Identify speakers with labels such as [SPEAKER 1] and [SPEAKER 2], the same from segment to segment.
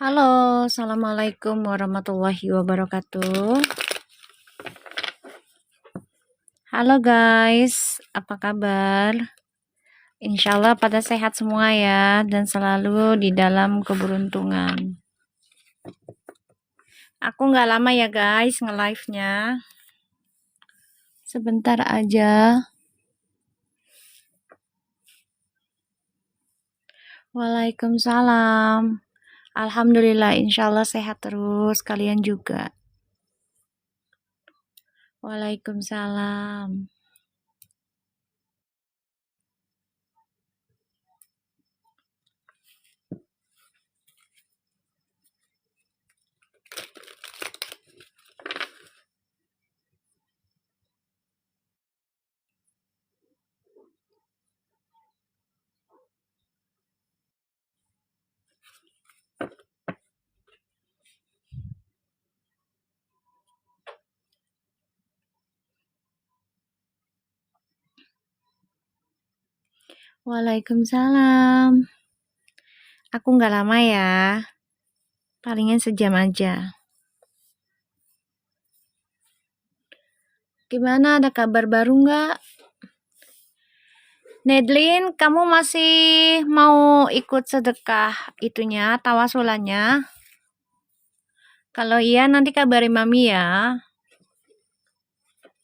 [SPEAKER 1] Halo, assalamualaikum warahmatullahi wabarakatuh. Halo guys, apa kabar? Insya Allah pada sehat semua ya, dan selalu di dalam keberuntungan. Aku nggak lama ya guys nge-live-nya. Sebentar aja. Waalaikumsalam. Alhamdulillah, insya Allah sehat terus, kalian juga. Waalaikumsalam. Waalaikumsalam. Aku nggak lama ya, palingan sejam aja. Gimana, ada kabar baru nggak? Nedlin, kamu masih mau ikut sedekah itunya, tawasulannya? Kalau iya nanti kabari Mami ya.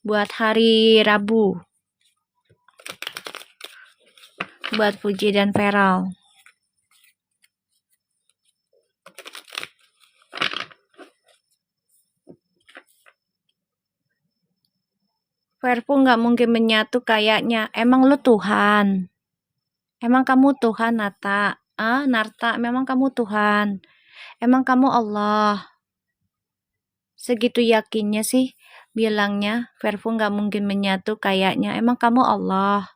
[SPEAKER 1] Buat hari Rabu. Buat Puji dan Feral. Verpu nggak mungkin menyatu kayaknya. Emang lu Tuhan? Emang kamu Tuhan, Nata? Narta, memang kamu Tuhan? Emang kamu Allah? Segitu yakinnya sih bilangnya Verpu nggak mungkin menyatu kayaknya. Emang kamu Allah?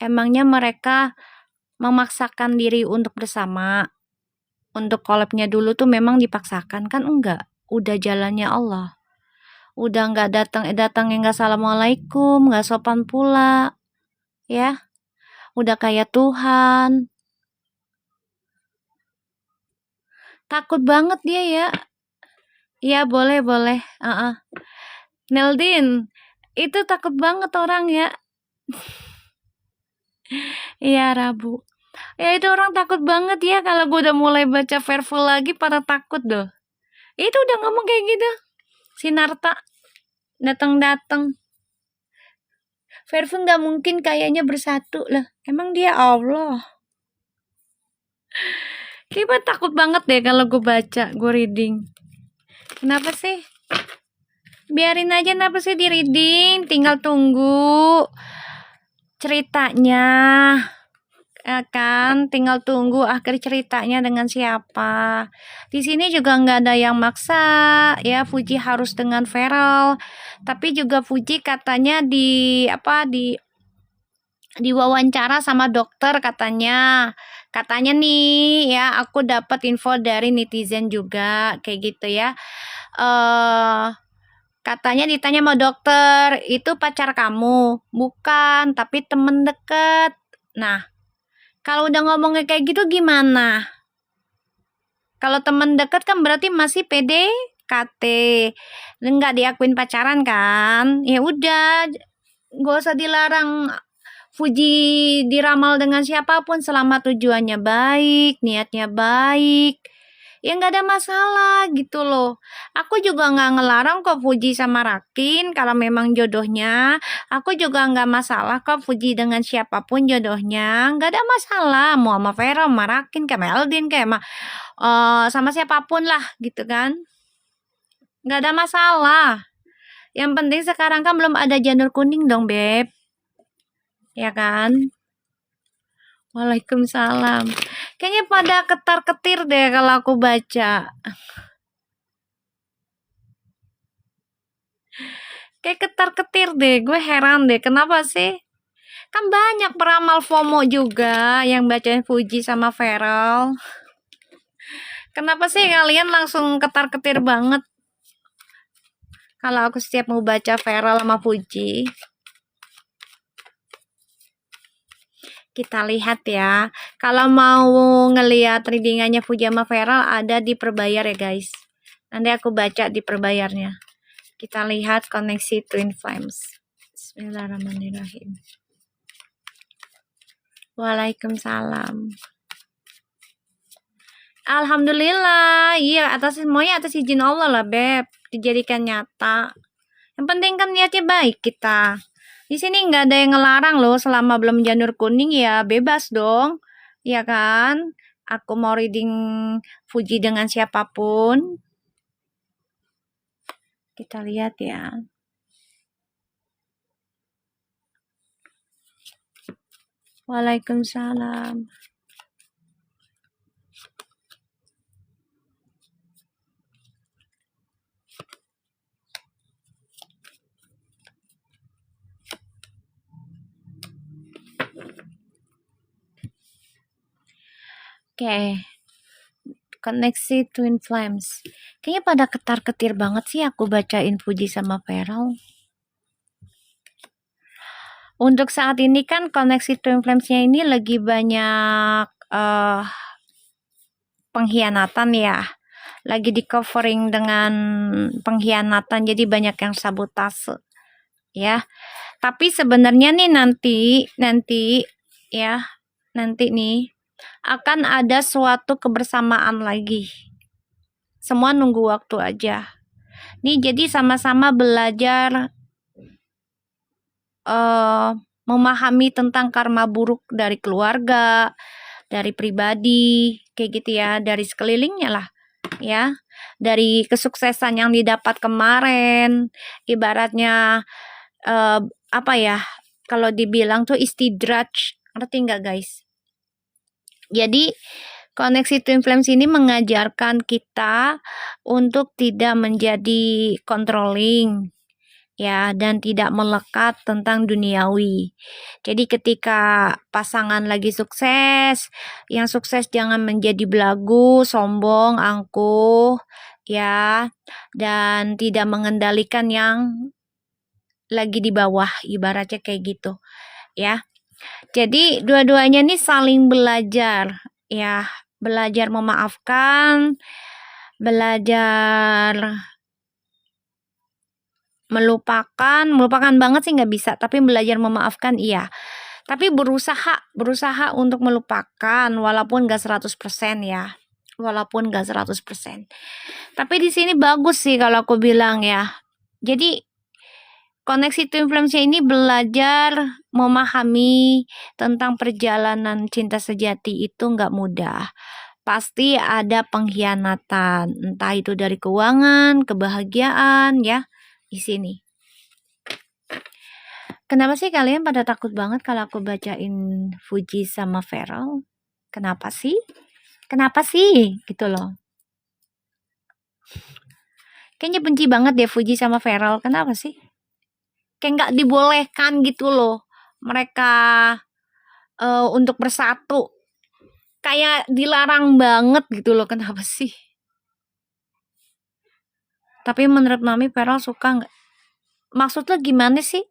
[SPEAKER 1] Emangnya mereka memaksakan diri untuk bersama? Untuk collab-nya dulu tuh memang dipaksakan kan? Enggak, udah jalannya Allah. Udah nggak datang yang nggak assalamualaikum, nggak sopan pula, ya. Udah kayak Tuhan. Takut banget dia ya. Iya boleh. Neldin, itu takut banget orang ya. Iya Rabu. Ya itu orang takut banget ya kalau gue udah mulai baca Verful lagi pada takut doh. Itu udah ngomong kayak gitu. Si Narta datang. Verful nggak mungkin kayaknya bersatu lah. Emang dia Allah. Kayaknya takut banget deh kalau gue baca, gue reading. Kenapa sih? Biarin aja kenapa sih di reading, tinggal tunggu ceritanya. Kan tinggal tunggu akhir ceritanya dengan siapa. Di sini juga nggak ada yang maksa ya Fuji harus dengan Feral, tapi juga Fuji katanya di diwawancara sama dokter katanya nih ya, aku dapat info dari netizen juga kayak gitu ya. Katanya ditanya sama dokter, itu pacar kamu? Bukan, tapi temen deket. Nah, kalau udah ngomongnya kayak gitu gimana? Kalau temen deket kan berarti masih PDKT, nggak diakuin pacaran kan? Ya udah, gak usah dilarang Fuji diramal dengan siapapun selama tujuannya baik, niatnya baik. Ya nggak ada masalah gitu loh. Aku juga nggak ngelarang kok Fuji sama Rakin kalau memang jodohnya. Aku juga nggak masalah kok Fuji dengan siapapun jodohnya. Nggak ada masalah. Mau sama Vera, sama Rakin, kayak Meldin, kayak sama siapapun lah gitu kan. Nggak ada masalah. Yang penting sekarang kan belum ada janur kuning dong, Beb. Ya kan? Waalaikumsalam. Kayaknya pada ketar-ketir deh kalau aku baca. Kayak ketar-ketir deh. Gue heran deh. Kenapa sih? Kan banyak peramal FOMO juga yang bacain Fuji sama Feral. Kenapa sih kalian langsung ketar-ketir banget? Kalau aku setiap mau baca Feral sama Fuji. Kita lihat ya. Kalau mau ngeliat readingannya Fuji sama Feral ada di perbayar ya guys. Nanti aku baca di perbayarnya. Kita lihat koneksi Twin Flames. Bismillahirrahmanirrahim. Waalaikumsalam. Alhamdulillah, iya semuanya atas izin Allah lah Beb, dijadikan nyata. Yang penting kan niatnya baik kita. Di sini nggak ada yang ngelarang loh, selama belum janur kuning ya bebas dong. Ya kan? Aku mau reading Fuji dengan siapapun. Kita lihat ya. Waalaikumsalam. Oke. Koneksi Twin Flames. Kayaknya pada ketar-ketir banget sih aku bacain Fuji sama Feral. Untuk saat ini kan koneksi Twin Flames-nya ini lagi banyak pengkhianatan ya. Lagi di covering dengan pengkhianatan, jadi banyak yang sabotase ya. Tapi sebenarnya nih nanti nih akan ada suatu kebersamaan lagi. Semua nunggu waktu aja. Nih jadi sama-sama belajar memahami tentang karma buruk dari keluarga, dari pribadi, kayak gitu ya, dari sekelilingnya lah ya, dari kesuksesan yang didapat kemarin, ibaratnya apa ya, kalau dibilang tuh istidraj, ngerti nggak guys? Jadi koneksi Twin Flames ini mengajarkan kita untuk tidak menjadi controlling ya, dan tidak melekat tentang duniawi. Jadi ketika pasangan lagi sukses, yang sukses jangan menjadi belagu, sombong, angkuh ya, dan tidak mengendalikan yang lagi di bawah, ibaratnya kayak gitu ya. Jadi dua-duanya nih saling belajar ya, belajar memaafkan, belajar melupakan banget sih nggak bisa, tapi belajar memaafkan iya. Tapi berusaha untuk melupakan walaupun nggak 100% ya. Walaupun nggak 100%. Tapi di sini bagus sih kalau aku bilang ya. Jadi koneksi Twin Flames-nya ini belajar memahami tentang perjalanan cinta sejati itu nggak mudah. Pasti ada pengkhianatan, entah itu dari keuangan, kebahagiaan ya, di sini. Kenapa sih kalian pada takut banget kalau aku bacain Fuji sama Feral? Kenapa sih? Kenapa sih? Gitu loh. Kayaknya benci banget deh Fuji sama Feral. Kenapa sih? Kayak nggak dibolehkan gitu loh. Mereka untuk bersatu. Kayak dilarang banget gitu loh. Kenapa sih? Tapi menurut Mami Feral suka nggak? Maksudnya gimana sih?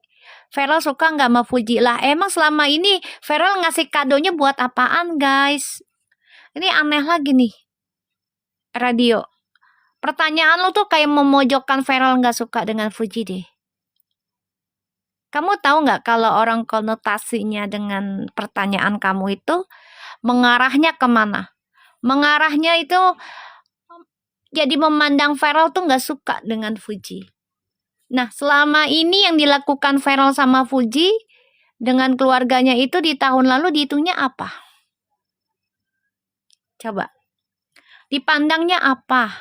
[SPEAKER 1] Feral suka nggak sama Fuji lah? Emang selama ini Feral ngasih kadonya buat apaan guys? Ini aneh lagi nih. Radio. Pertanyaan lo tuh kayak memojokkan Feral nggak suka dengan Fuji deh. Kamu tahu nggak kalau orang konotasinya dengan pertanyaan kamu itu mengarahnya kemana? Mengarahnya itu jadi memandang Feral tuh nggak suka dengan Fuji. Nah, selama ini yang dilakukan Feral sama Fuji dengan keluarganya itu di tahun lalu dihitungnya apa? Coba. Dipandangnya apa?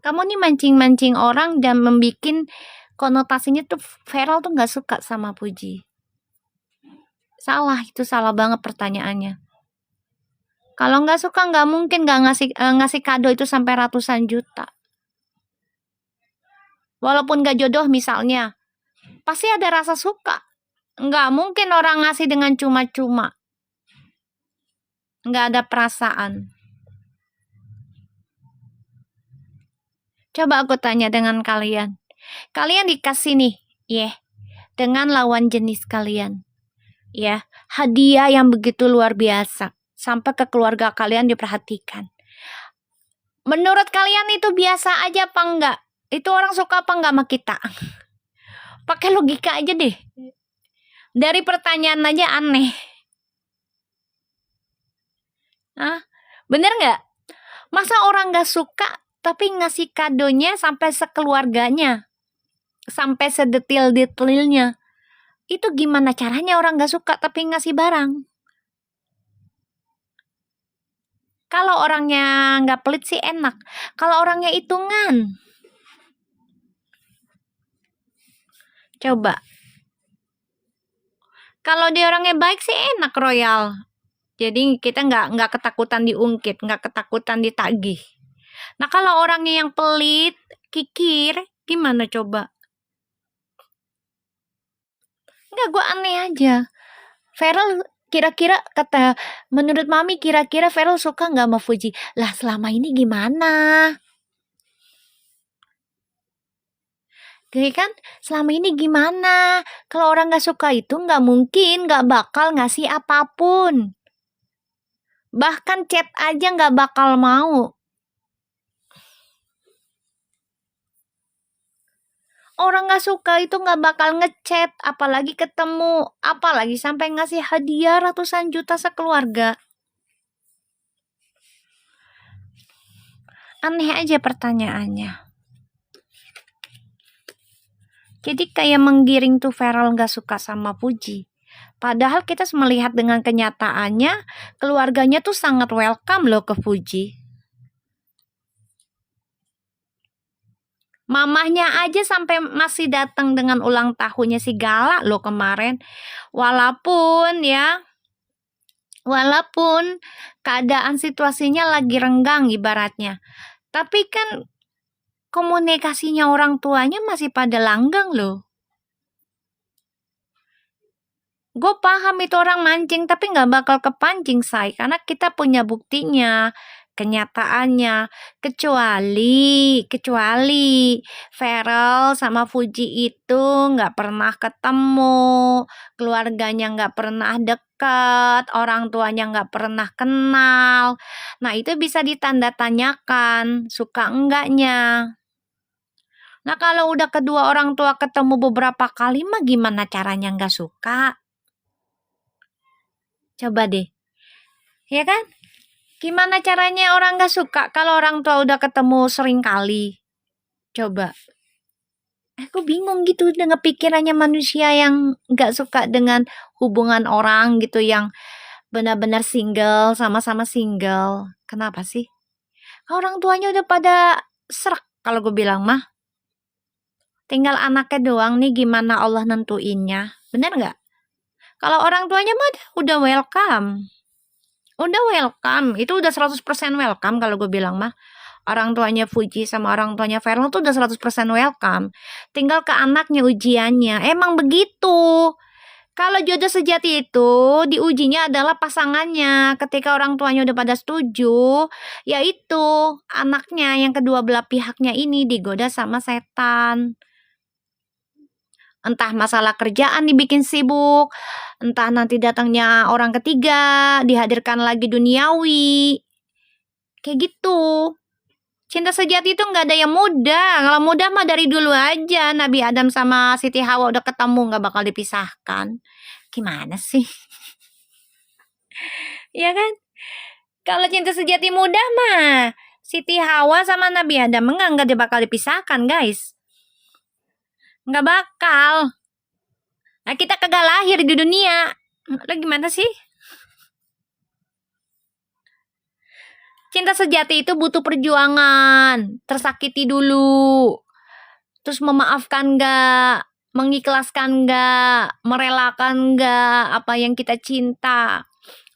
[SPEAKER 1] Kamu nih mancing-mancing orang dan membikin konotasinya tuh Feral tuh nggak suka sama Fuji. Salah, itu salah banget pertanyaannya. Kalau nggak suka nggak mungkin nggak ngasih kado itu sampai ratusan juta. Walaupun nggak jodoh misalnya, pasti ada rasa suka. Nggak mungkin orang ngasih dengan cuma-cuma. Nggak ada perasaan. Coba aku tanya dengan kalian. Kalian dikasih nih, dengan lawan jenis kalian. ya, hadiah yang begitu luar biasa sampai ke keluarga kalian diperhatikan. Menurut kalian itu biasa aja apa enggak? Itu orang suka apa enggak sama kita? Pakai logika aja deh. Dari pertanyaan aja aneh. Hah? Bener nggak? Masa orang nggak suka tapi ngasih kadonya sampai sekeluarganya, sampai sedetil-detilnya? Itu gimana caranya orang nggak suka tapi ngasih barang? Kalau orangnya nggak pelit sih enak. Kalau orangnya hitungan, coba. Kalau dia orangnya baik sih enak, royal. Jadi kita nggak ketakutan diungkit, nggak ketakutan ditagih. Nah kalau orangnya yang pelit, kikir, gimana coba? Nggak, gue aneh aja. Feral kira-kira kata, menurut Mami kira-kira Feral suka nggak sama Fuji? Lah selama ini gimana? Oke kan? Selama ini gimana? Kalau orang nggak suka itu nggak mungkin, nggak bakal ngasih apapun. Bahkan chat aja nggak bakal mau. Orang nggak suka itu nggak bakal ngechat, apalagi ketemu, apalagi sampai ngasih hadiah ratusan juta sekeluarga. Aneh aja pertanyaannya. Jadi kayak menggiring tuh Feral nggak suka sama Puji. Padahal kita melihat dengan kenyataannya, keluarganya tuh sangat welcome loh ke Fuji. Mamahnya aja sampai masih datang dengan ulang tahunnya si Gala loh kemarin. Walaupun keadaan situasinya lagi renggang ibaratnya. Tapi kan komunikasinya orang tuanya masih pada langgang loh. Gue paham itu orang mancing, tapi nggak bakal kepancing, say. Karena kita punya buktinya, kenyataannya. Kecuali Feral sama Fuji itu nggak pernah ketemu, keluarganya nggak pernah dekat, orang tuanya nggak pernah kenal. Nah, itu bisa ditanda tanyakan, suka enggaknya. Nah, kalau udah kedua orang tua ketemu beberapa kali mah gimana caranya nggak suka? Coba deh. Ya kan? Gimana caranya orang gak suka kalau orang tua udah ketemu sering kali? Coba. Aku bingung gitu dengan pikirannya manusia yang gak suka dengan hubungan orang gitu yang benar-benar single, sama-sama single. Kenapa sih? Orang tuanya udah pada serak kalau gue bilang mah. Tinggal anaknya doang nih gimana Allah nentuinnya. Bener gak? Kalau orang tuanya mah udah welcome. Udah welcome, itu udah 100% welcome kalau gue bilang mah. Orang tuanya Fuji sama orang tuanya Feral tuh udah 100% welcome. Tinggal ke anaknya ujiannya. Emang begitu. Kalau jodoh sejati itu diujinya adalah pasangannya. Ketika orang tuanya udah pada setuju, yaitu anaknya yang kedua belah pihaknya ini digoda sama setan. Entah masalah kerjaan dibikin sibuk, entah nanti datangnya orang ketiga, dihadirkan lagi duniawi. Kayak gitu. Cinta sejati itu nggak ada yang mudah. Kalau mudah mah dari dulu aja. Nabi Adam sama Siti Hawa udah ketemu nggak bakal dipisahkan. Gimana sih? Ya kan? Kalau cinta sejati mudah mah Siti Hawa sama Nabi Adam nggak bakal dipisahkan guys. Nggak bakal. Nah, kita kagak lahir di dunia. Lo gimana sih? Cinta sejati itu butuh perjuangan. Tersakiti dulu. Terus memaafkan nggak? Mengikhlaskan nggak? Merelakan nggak? Apa yang kita cinta?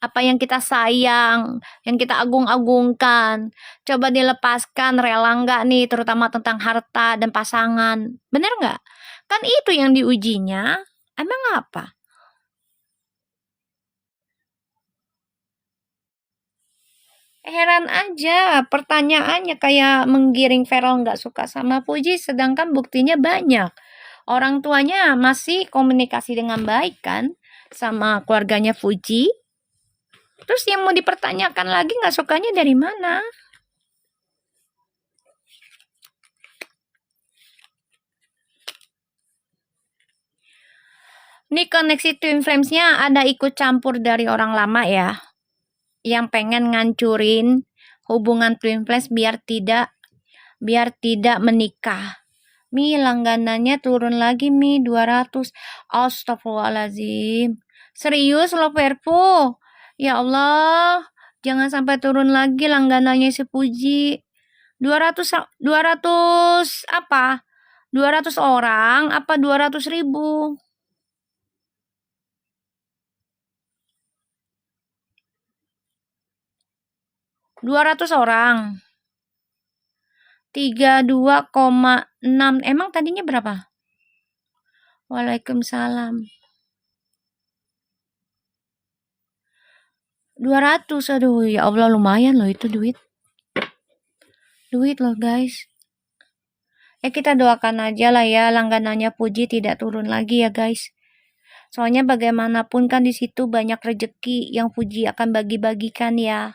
[SPEAKER 1] Apa yang kita sayang? Yang kita agung-agungkan? Coba dilepaskan, rela nggak nih? Terutama tentang harta dan pasangan. Bener nggak? Kan itu yang diujinya. Emang apa? Heran aja pertanyaannya kayak menggiring Feral nggak suka sama Fuji sedangkan buktinya banyak. Orang tuanya masih komunikasi dengan baik kan. sama keluarganya Fuji. Terus yang mau dipertanyakan lagi nggak sukanya dari mana? Ini koneksi Twin Flames-nya ada ikut campur dari orang lama ya, yang pengen ngancurin hubungan Twin Flames biar tidak menikah. Mi, langganannya turun lagi Mi, 200. Astagfirullahaladzim. Serius lo Perpu? Ya Allah, jangan sampai turun lagi langganannya si Puji. 200 200 apa? 200 orang apa 200.000? 200 orang. 32,6. Emang tadinya berapa? Waalaikumsalam. 200. Aduh, ya Allah lumayan loh itu duit. Duit loh guys. Kita doakan aja lah ya langganannya Puji tidak turun lagi ya guys. Soalnya bagaimanapun kan di situ banyak rejeki yang Puji akan bagi-bagikan ya.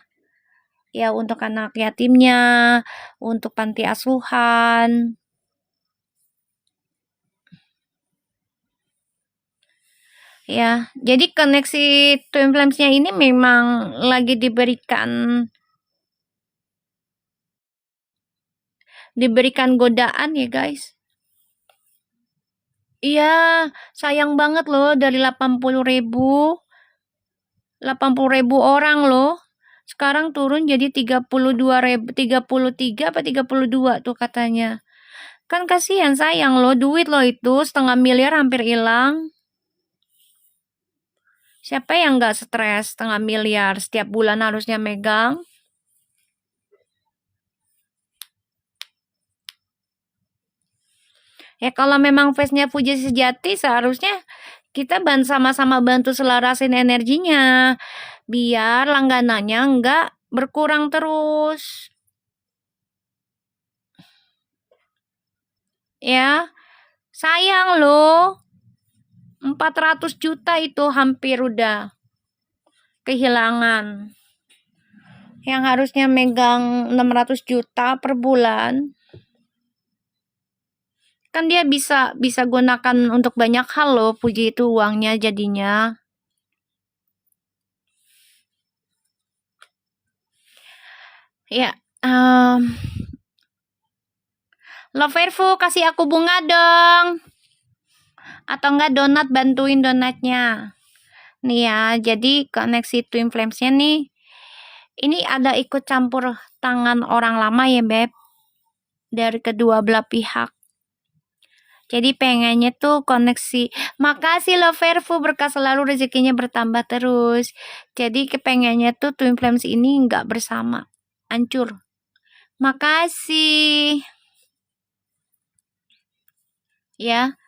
[SPEAKER 1] Ya untuk anak yatimnya, untuk panti asuhan. Ya, jadi koneksi Twin Flames-nya ini memang lagi diberikan godaan ya guys. Iya, sayang banget loh dari 80.000 orang loh. Sekarang turun jadi 32.000, 33 apa 32 tuh katanya. Kan kasihan sayang loh, duit loh itu 500.000 hampir hilang. Siapa yang nggak stres 500.000 setiap bulan harusnya megang? Ya kalau memang face-nya Fuji sejati seharusnya kita sama-sama bantu selarasin energinya biar langganannya nggak berkurang terus. Ya, sayang loh. 400 juta itu hampir udah kehilangan. Yang harusnya megang 600 juta per bulan. Kan dia bisa gunakan untuk banyak hal loh, Puji itu uangnya jadinya. Ya, Loverfu kasih aku bunga dong. Atau enggak donat, bantuin donatnya. Nih ya, jadi koneksi Twin Flames-nya nih. Ini ada ikut campur tangan orang lama ya, Beb. Dari kedua belah pihak. Jadi pengennya tuh koneksi. Makasih Loverfu, berkah selalu rezekinya bertambah terus. Jadi kepengennya tuh Twin Flames ini nggak bersama. Hancur. Makasih. Ya.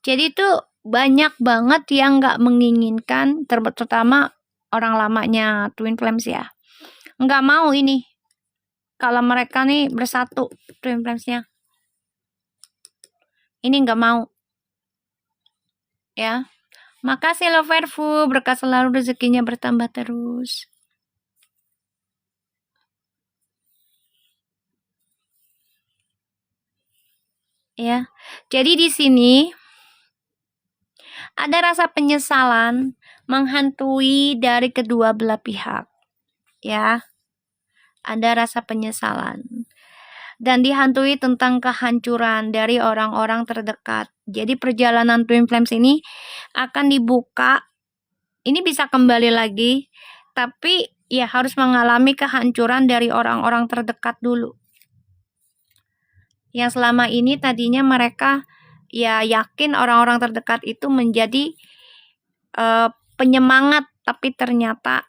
[SPEAKER 1] Jadi tuh banyak banget yang nggak menginginkan, terutama orang lamanya Twin Flames ya. Nggak mau ini. Kalau mereka nih bersatu Twin Flames-nya. Ini nggak mau. Ya. Makasih Loverfu, berkah selalu rezekinya bertambah terus. Ya. Jadi di sini ada rasa penyesalan menghantui dari kedua belah pihak. Ya. Ada rasa penyesalan. Dan dihantui tentang kehancuran dari orang-orang terdekat. Jadi perjalanan Twin Flames ini akan dibuka. Ini bisa kembali lagi, tapi ya harus mengalami kehancuran dari orang-orang terdekat dulu. Yang selama ini tadinya mereka ya yakin orang-orang terdekat itu menjadi penyemangat, tapi ternyata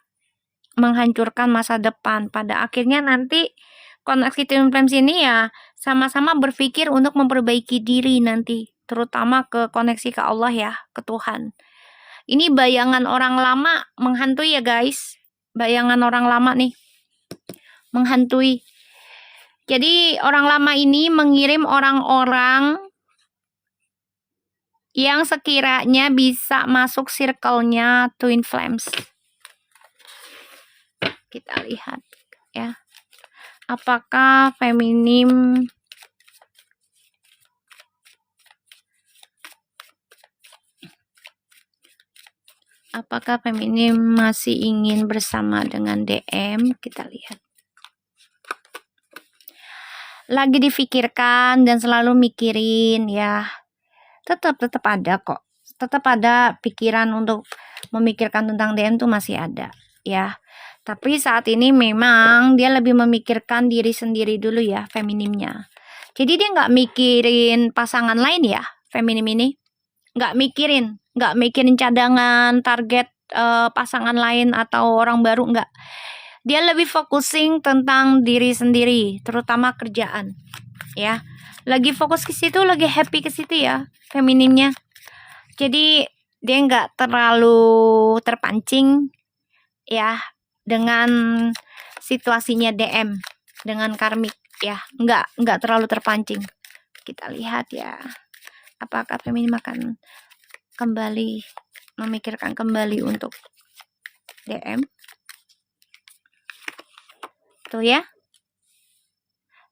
[SPEAKER 1] menghancurkan masa depan. Pada akhirnya nanti koneksi Twin Flames ini ya sama-sama berpikir untuk memperbaiki diri nanti, terutama ke koneksi ke Allah ya, ke Tuhan. Ini bayangan orang lama menghantui ya guys. Bayangan orang lama nih menghantui. Jadi orang lama ini mengirim orang-orang yang sekiranya bisa masuk circle-nya Twin Flames. Kita lihat ya. Apakah feminim masih ingin bersama dengan DM? Kita lihat. Lagi difikirkan dan selalu mikirin ya. Tetap ada kok. Tetap ada pikiran untuk memikirkan tentang DM tuh masih ada ya. Tapi saat ini memang dia lebih memikirkan diri sendiri dulu ya, feminimnya. Jadi dia nggak mikirin pasangan lain ya, feminim ini. Nggak mikirin cadangan, target pasangan lain atau orang baru, nggak. Dia lebih focusing tentang diri sendiri, terutama kerjaan ya. Lagi fokus ke situ, lagi happy ke situ ya, feminimnya. Jadi dia nggak terlalu terpancing ya dengan situasinya DM dengan karmik ya, nggak terlalu terpancing. Kita lihat ya, apakah feminim akan kembali memikirkan kembali untuk DM. Tuh ya,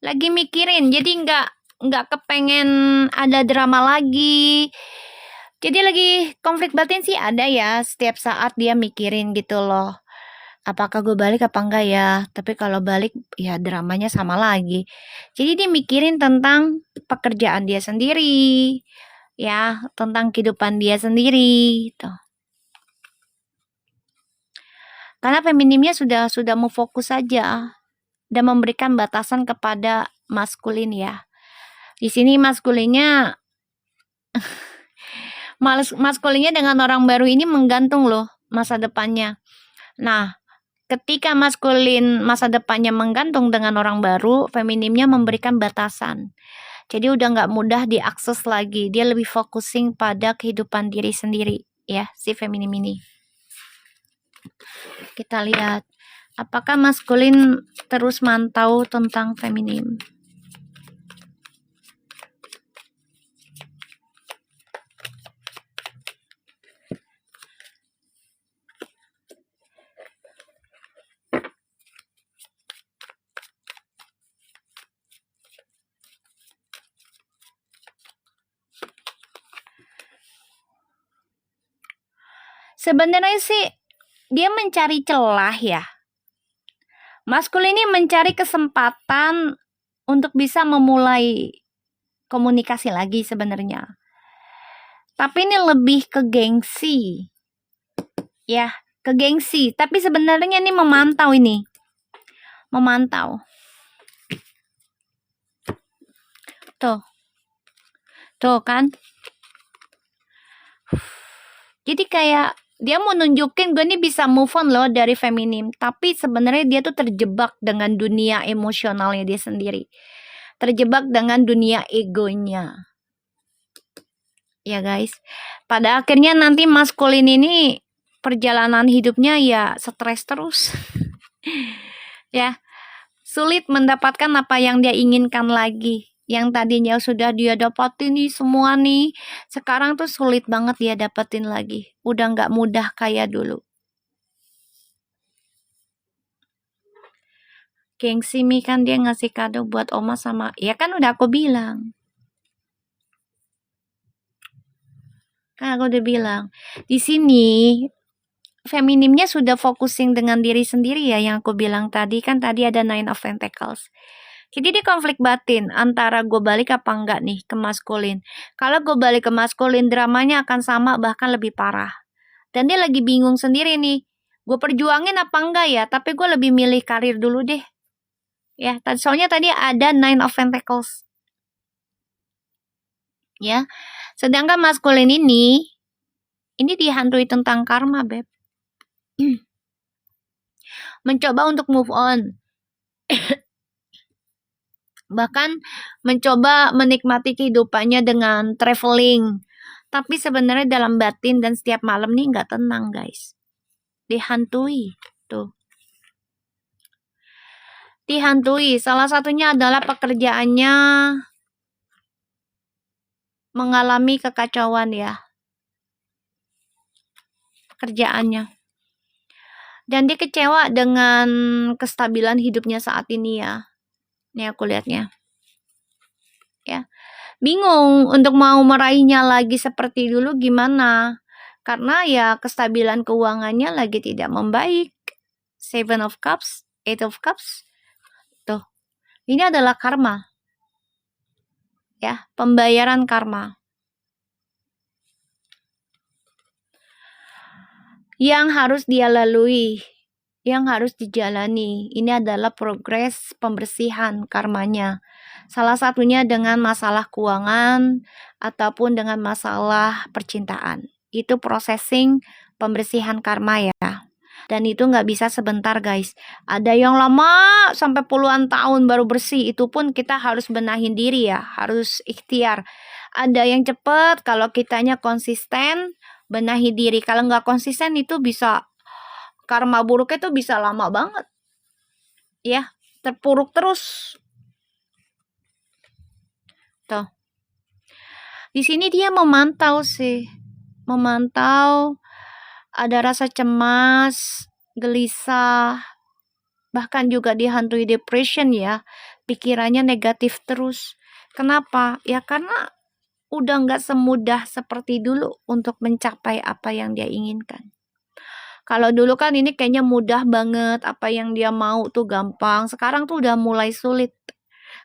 [SPEAKER 1] lagi mikirin, jadi nggak kepengen ada drama lagi. Jadi lagi konflik batin sih ada ya, setiap saat dia mikirin gitu loh. Apakah gue balik apa enggak ya? Tapi kalau balik ya dramanya sama lagi. Jadi dia mikirin tentang pekerjaan dia sendiri, ya, tentang kehidupan dia sendiri tuh. Karena feminimnya sudah mau fokus saja dan memberikan batasan kepada maskulin ya. Di sini maskulinnya maskulinnya dengan orang baru ini menggantung loh masa depannya. Nah, ketika maskulin masa depannya menggantung dengan orang baru, feminimnya memberikan batasan. Jadi udah nggak mudah diakses lagi. Dia lebih focusing pada kehidupan diri sendiri ya, si feminim ini. Kita lihat apakah maskulin terus mantau tentang feminim. Sebenarnya sih dia mencari celah ya. Maskul ini mencari kesempatan untuk bisa memulai komunikasi lagi sebenarnya. Tapi ini lebih ke gengsi. Ya, ke gengsi. Tapi sebenarnya ini memantau ini. Memantau. Tuh. Tuh kan. Jadi kayak dia mau nunjukin gue nih bisa move on loh dari feminim. Tapi sebenarnya dia tuh terjebak dengan dunia emosionalnya dia sendiri. Terjebak dengan dunia egonya. Ya guys. Pada akhirnya nanti maskulin ini perjalanan hidupnya ya stres terus. Ya. Sulit mendapatkan apa yang dia inginkan lagi. Yang tadinya sudah dia dapatin nih semua nih, sekarang tuh sulit banget dia dapetin lagi. Udah nggak mudah kayak dulu. Gengsi Mi kan dia ngasih kado buat Oma sama, ya kan udah aku bilang. Kan aku udah bilang. Di sini feminimnya sudah focusing dengan diri sendiri ya, yang aku bilang tadi kan, tadi ada Nine of Pentacles. Jadi dia konflik batin antara gue balik apa enggak nih ke maskulin. Kalau gue balik ke maskulin, dramanya akan sama bahkan lebih parah. Dan dia lagi bingung sendiri nih. Gue perjuangin apa enggak ya, tapi gue lebih milih karir dulu deh. Ya, soalnya tadi ada Nine of Pentacles. Ya, sedangkan maskulin ini dihantui tentang karma, Beb. Mencoba untuk move on. Bahkan mencoba menikmati kehidupannya dengan traveling. Tapi sebenarnya dalam batin dan setiap malam nih nggak tenang, guys. Dihantui. Tuh. Dihantui. Salah satunya adalah pekerjaannya mengalami kekacauan ya kerjaannya. Dan dia kecewa dengan kestabilan hidupnya saat ini ya. Nih aku lihatnya. Ya. Bingung untuk mau meraihnya lagi seperti dulu gimana. Karena ya kestabilan keuangannya lagi tidak membaik. Seven of Cups, Eight of Cups. Tuh. Ini adalah karma. Ya, pembayaran karma. Yang harus dia lalui, yang harus dijalani. Ini adalah progres pembersihan karmanya. Salah satunya dengan masalah keuangan ataupun dengan masalah percintaan. Itu processing pembersihan karma ya. Dan itu nggak bisa sebentar guys. Ada yang lama sampai puluhan tahun baru bersih. Itu pun kita harus benahin diri ya. Harus ikhtiar. Ada yang cepat kalau kitanya konsisten benahi diri. Kalau nggak konsisten itu bisa karma buruknya itu bisa lama banget. Ya, terpuruk terus. Tuh. Di sini dia memantau sih. Memantau, ada rasa cemas, gelisah, bahkan juga dihantui depression ya. Pikirannya negatif terus. Kenapa? Ya karena udah nggak semudah seperti dulu untuk mencapai apa yang dia inginkan. Kalau dulu kan ini kayaknya mudah banget, apa yang dia mau tuh gampang. Sekarang tuh udah mulai sulit.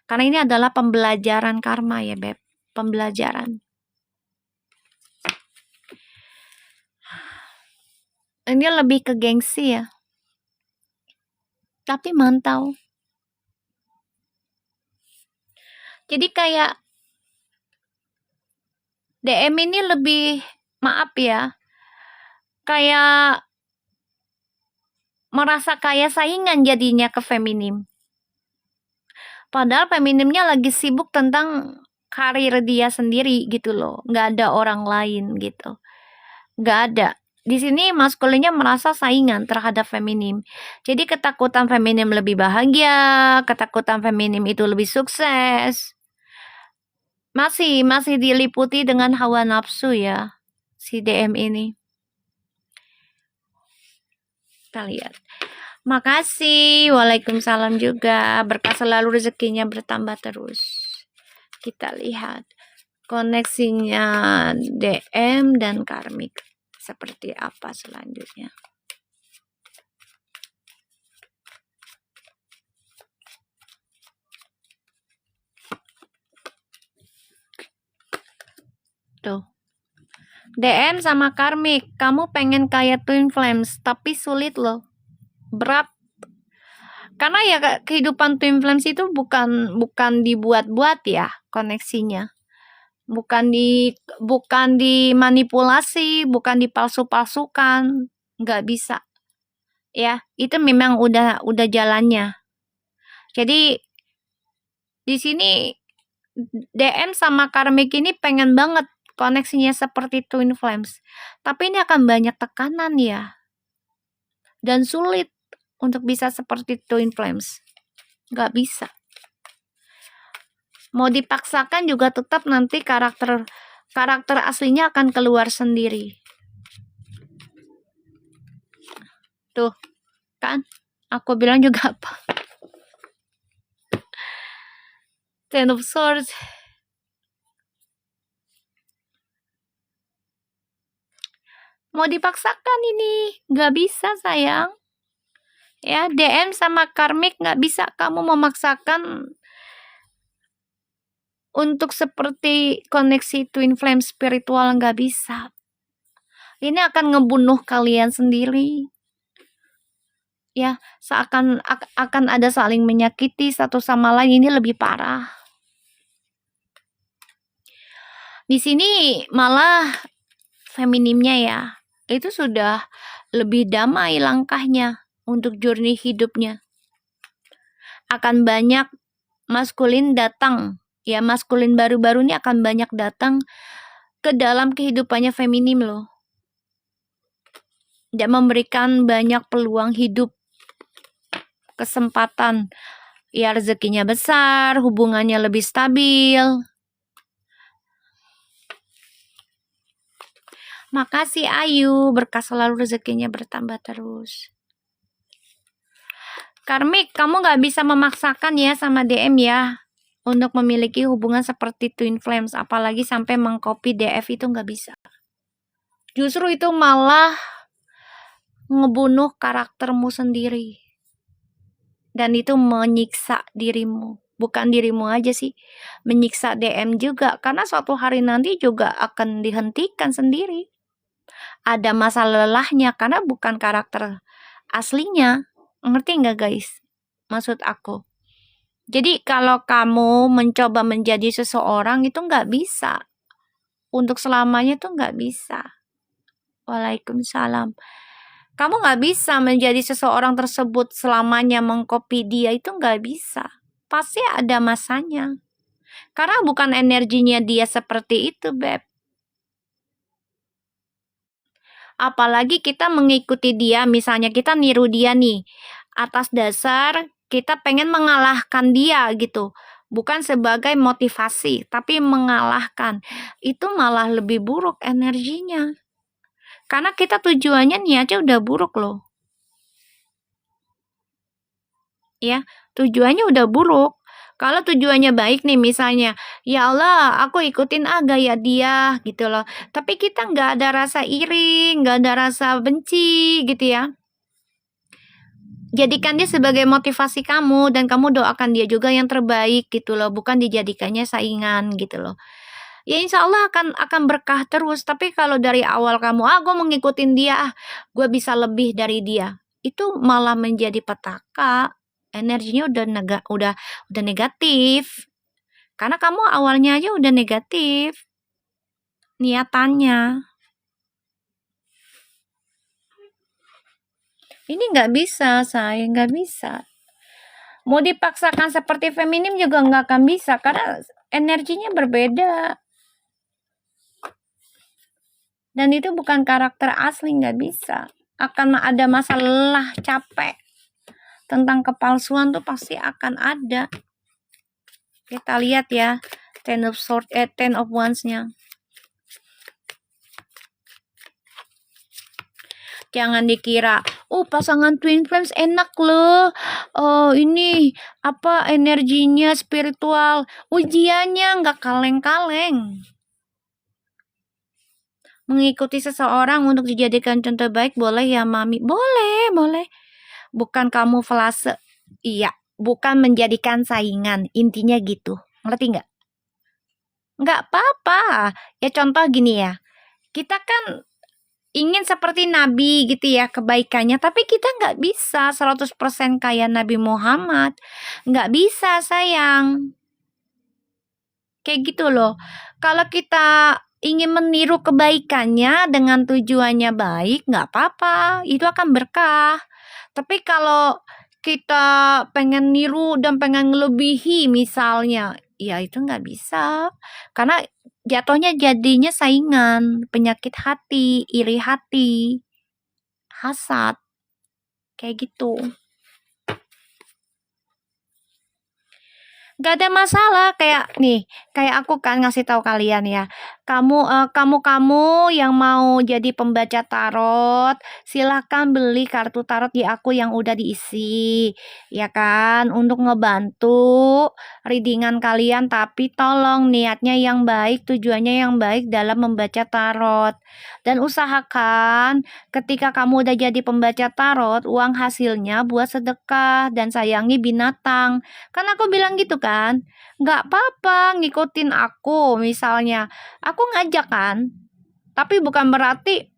[SPEAKER 1] Karena ini adalah pembelajaran karma ya, Beb. Pembelajaran. Ini lebih ke gengsi ya. Tapi mantau. Jadi kayak DM ini lebih, maaf ya, kayak merasa kayak saingan jadinya ke feminim. Padahal feminimnya lagi sibuk tentang karir dia sendiri gitu loh. Nggak ada orang lain gitu. Nggak ada. Di sini maskulinnya merasa saingan terhadap feminim. Jadi ketakutan feminim lebih bahagia, ketakutan feminim itu lebih sukses. Masih diliputi dengan hawa nafsu ya, si DM ini. Kita lihat. Makasih. Waalaikumsalam juga. Berkah selalu, rezekinya bertambah terus. Kita lihat koneksinya DM dan karmik seperti apa selanjutnya. Tuh. DM sama karmik, kamu pengen kayak twin flames, tapi sulit loh. Berat. Karena ya kehidupan twin flames itu bukan dibuat-buat ya koneksinya. Bukan dimanipulasi, bukan dipalsu-palsukan, nggak bisa. Ya, itu memang udah jalannya. Jadi di sini DM sama karmik ini pengen banget koneksinya seperti twin flames. Tapi ini akan banyak tekanan ya. Dan sulit untuk bisa seperti twin flames. Nggak bisa. Mau dipaksakan juga tetap nanti karakter aslinya akan keluar sendiri. Tuh, kan? Aku bilang juga apa? Ten of Swords. Mau dipaksakan ini, nggak bisa sayang. Ya, DM sama karmik nggak bisa kamu memaksakan untuk seperti koneksi twin flame spiritual, nggak bisa. Ini akan ngebunuh kalian sendiri. Ya, akan ada saling menyakiti satu sama lain, ini lebih parah. Di sini malah feminimnya ya, itu sudah lebih damai langkahnya untuk journey hidupnya. Akan banyak maskulin datang, ya maskulin baru-baru ini akan banyak datang ke dalam kehidupannya feminim loh. Dia memberikan banyak peluang hidup, kesempatan, ya rezekinya besar, hubungannya lebih stabil. Makasih Ayu, berkah selalu, rezekinya bertambah terus. Karmik, kamu gak bisa memaksakan ya sama DM ya untuk memiliki hubungan seperti twin flames, apalagi sampai mengcopy DF, itu gak bisa. Justru itu malah ngebunuh karaktermu sendiri. Dan itu menyiksa dirimu. Bukan dirimu aja sih, menyiksa DM juga. Karena suatu hari nanti juga akan dihentikan sendiri. Ada masa lelahnya karena bukan karakter aslinya. Ngerti nggak guys? Maksud aku. Jadi kalau kamu mencoba menjadi seseorang itu nggak bisa. Untuk selamanya tuh nggak bisa. Waalaikumsalam. Kamu nggak bisa menjadi seseorang tersebut selamanya, mengcopy dia itu nggak bisa. Pasti ada masanya. Karena bukan energinya dia seperti itu, Beb. Apalagi kita mengikuti dia, misalnya kita niru dia nih, atas dasar kita pengen mengalahkan dia gitu. Bukan sebagai motivasi, tapi mengalahkan. Itu malah lebih buruk energinya. Karena kita tujuannya niatnya udah buruk loh. Ya, tujuannya udah buruk. Kalau tujuannya baik nih, misalnya, ya Allah, aku ikutin gaya dia gitu loh. Tapi kita nggak ada rasa iri, nggak ada rasa benci gitu ya. Jadikan dia sebagai motivasi kamu dan kamu doakan dia juga yang terbaik gitu loh, bukan dijadikannya saingan gitu loh. Ya insya Allah akan berkah terus. Tapi kalau dari awal kamu, gue mau ngikutin dia, gue bisa lebih dari dia, itu malah menjadi petaka. Energinya udah negatif. Karena kamu awalnya aja udah negatif niatannya. Ini nggak bisa, saya nggak bisa. Mau dipaksakan seperti feminim juga nggak akan bisa karena energinya berbeda. Dan itu bukan karakter asli, nggak bisa. Akan ada masa lelah, capek. Tentang kepalsuan tuh pasti akan ada. Kita lihat ya, Ten of Wands-nya. Jangan dikira, pasangan twin flames enak loh. Ini apa energinya spiritual. Ujiannya nggak kaleng-kaleng. Mengikuti seseorang untuk dijadikan contoh baik boleh ya mami? Boleh. Bukan kamuflase. Iya, bukan menjadikan saingan. Intinya gitu. Ngerti nggak? Nggak apa-apa. Ya contoh gini ya. Kita kan ingin seperti Nabi gitu ya kebaikannya, tapi kita nggak bisa 100% kayak Nabi Muhammad. Nggak bisa sayang. Kayak gitu loh. Kalau kita ingin meniru kebaikannya dengan tujuannya baik, nggak apa-apa. Itu akan berkah. Tapi kalau kita pengen niru dan pengen ngelebihi misalnya, ya itu nggak bisa. Karena jatuhnya jadinya saingan, penyakit hati, iri hati, hasad, kayak gitu. Gak ada masalah, kayak aku kan ngasih tahu kalian ya. Kamu yang mau jadi pembaca tarot, silahkan beli kartu tarot di aku yang udah diisi, ya kan, untuk ngebantu readingan kalian. Tapi tolong niatnya yang baik, tujuannya yang baik dalam membaca tarot. Dan usahakan ketika kamu udah jadi pembaca tarot, uang hasilnya buat sedekah dan sayangi binatang. Kan aku bilang gitu kan, nggak apa-apa ngikutin aku misalnya. Aku ngajak kan, tapi bukan berarti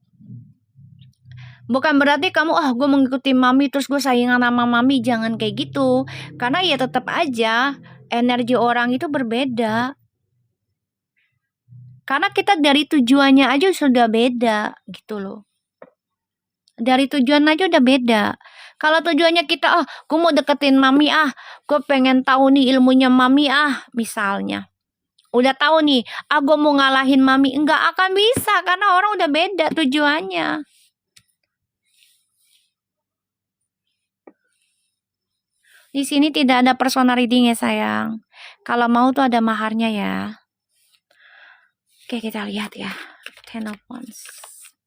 [SPEAKER 1] kamu gue mengikuti mami terus gue saingan sama mami. Jangan kayak gitu. Karena ya tetap aja energi orang itu berbeda. Karena kita dari tujuannya aja sudah beda gitu loh. Dari tujuan aja udah beda. Kalau tujuannya kita, gue mau deketin mami, gue pengen tahu nih ilmunya mami, misalnya. Udah tahu nih, gue mau ngalahin mami. Enggak akan bisa, karena orang udah beda tujuannya. Di sini tidak ada personal reading ya sayang. Kalau mau tuh ada maharnya ya. Oke, kita lihat ya. Ten of Wands.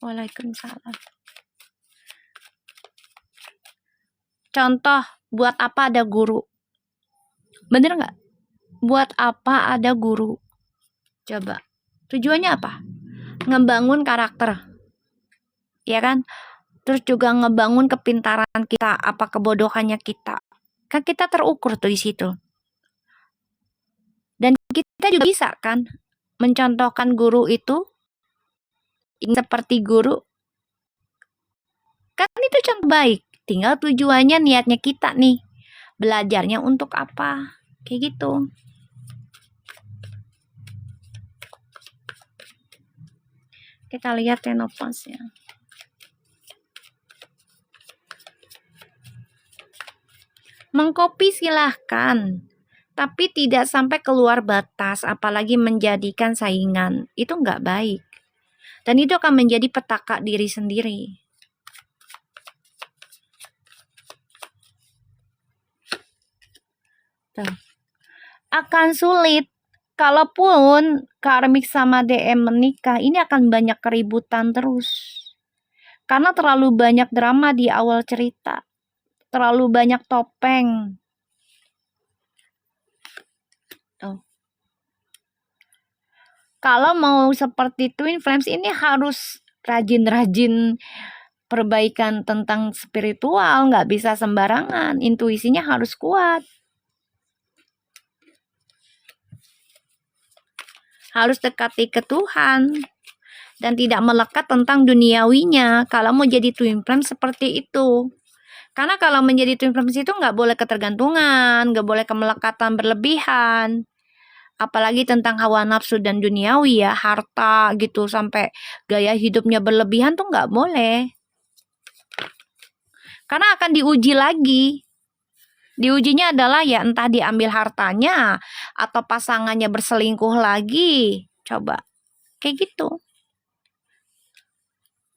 [SPEAKER 1] Waalaikumsalam. Contoh, buat apa ada guru? Bener nggak? Buat apa ada guru? Coba. Tujuannya apa? Ngebangun karakter. Ya kan? Terus juga ngebangun kepintaran kita, apa kebodohannya kita. Kan kita terukur tuh di situ. Dan kita juga bisa kan mencontohkan guru itu seperti guru. Kan itu contoh baik. Tinggal tujuannya, niatnya kita nih. Belajarnya untuk apa? Kayak gitu. Kita lihat tenopasnya. Mengcopy silahkan, tapi tidak sampai keluar batas, apalagi menjadikan saingan. Itu nggak baik. Dan itu akan menjadi petaka diri sendiri. Tuh. Akan sulit. Kalaupun Karmik sama DM menikah, ini akan banyak keributan terus. Karena terlalu banyak drama di awal cerita. Terlalu banyak topeng. Tuh. Kalau mau seperti Twin Flames ini harus rajin-rajin perbaikan tentang spiritual, nggak bisa sembarangan, intuisinya harus kuat. Harus dekati ke Tuhan dan tidak melekat tentang duniawinya kalau mau jadi Twin Flames seperti itu. Karena kalau menjadi Twin Flames itu nggak boleh ketergantungan, nggak boleh kemelekatan berlebihan. Apalagi tentang hawa nafsu dan duniawi ya, harta gitu, sampai gaya hidupnya berlebihan tuh nggak boleh. Karena akan diuji lagi. Diujinya adalah ya entah diambil hartanya atau pasangannya berselingkuh lagi. Coba. Kayak gitu.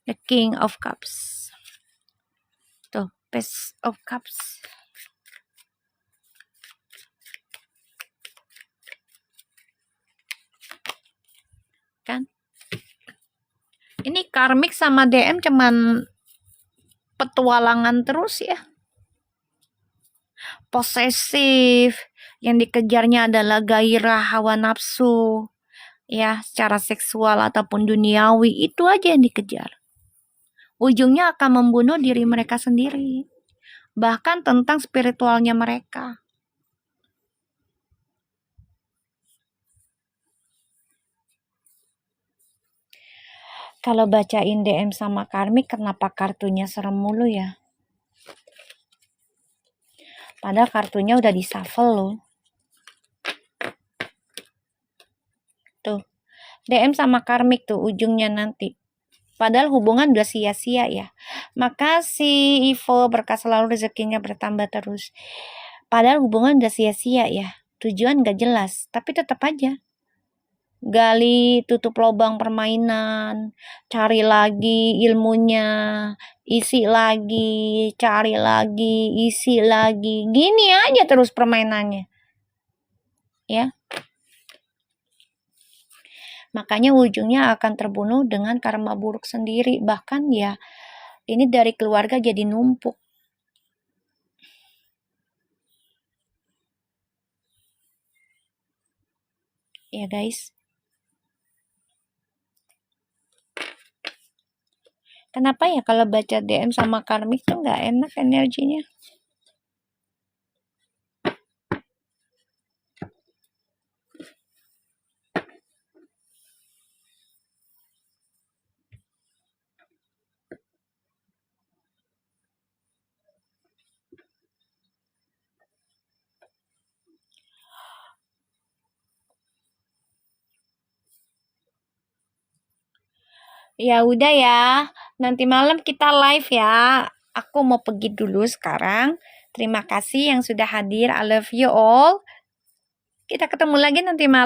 [SPEAKER 1] The King of Cups. Tuh, Page of Cups. Kan? Ini Karmik sama DM cuman petualangan terus ya. Posesif, yang dikejarnya adalah gairah hawa nafsu ya, secara seksual ataupun duniawi, itu aja yang dikejar. Ujungnya akan membunuh diri mereka sendiri, bahkan tentang spiritualnya mereka. Kalau bacain DM sama Karmik, kenapa kartunya serem mulu ya? Padahal kartunya udah di-shuffle loh. Tuh, DM sama Karmik tuh ujungnya nanti. Padahal hubungan udah sia-sia ya. Makasih Ivo, berkah selalu, rezekinya bertambah terus. Padahal hubungan udah sia-sia ya. Tujuan gak jelas, tapi tetap aja. Gali, tutup lubang permainan, cari lagi ilmunya, isi lagi, cari lagi, isi lagi. Gini aja terus permainannya. Ya. Makanya ujungnya akan terbunuh dengan karma buruk sendiri. Bahkan ya, ini dari keluarga jadi numpuk. Ya guys. Kenapa ya kalau baca DM sama Karmik tuh nggak enak energinya? Ya udah ya, nanti malam kita live ya. Aku mau pergi dulu sekarang. Terima kasih yang sudah hadir. I love you all. Kita ketemu lagi nanti malam.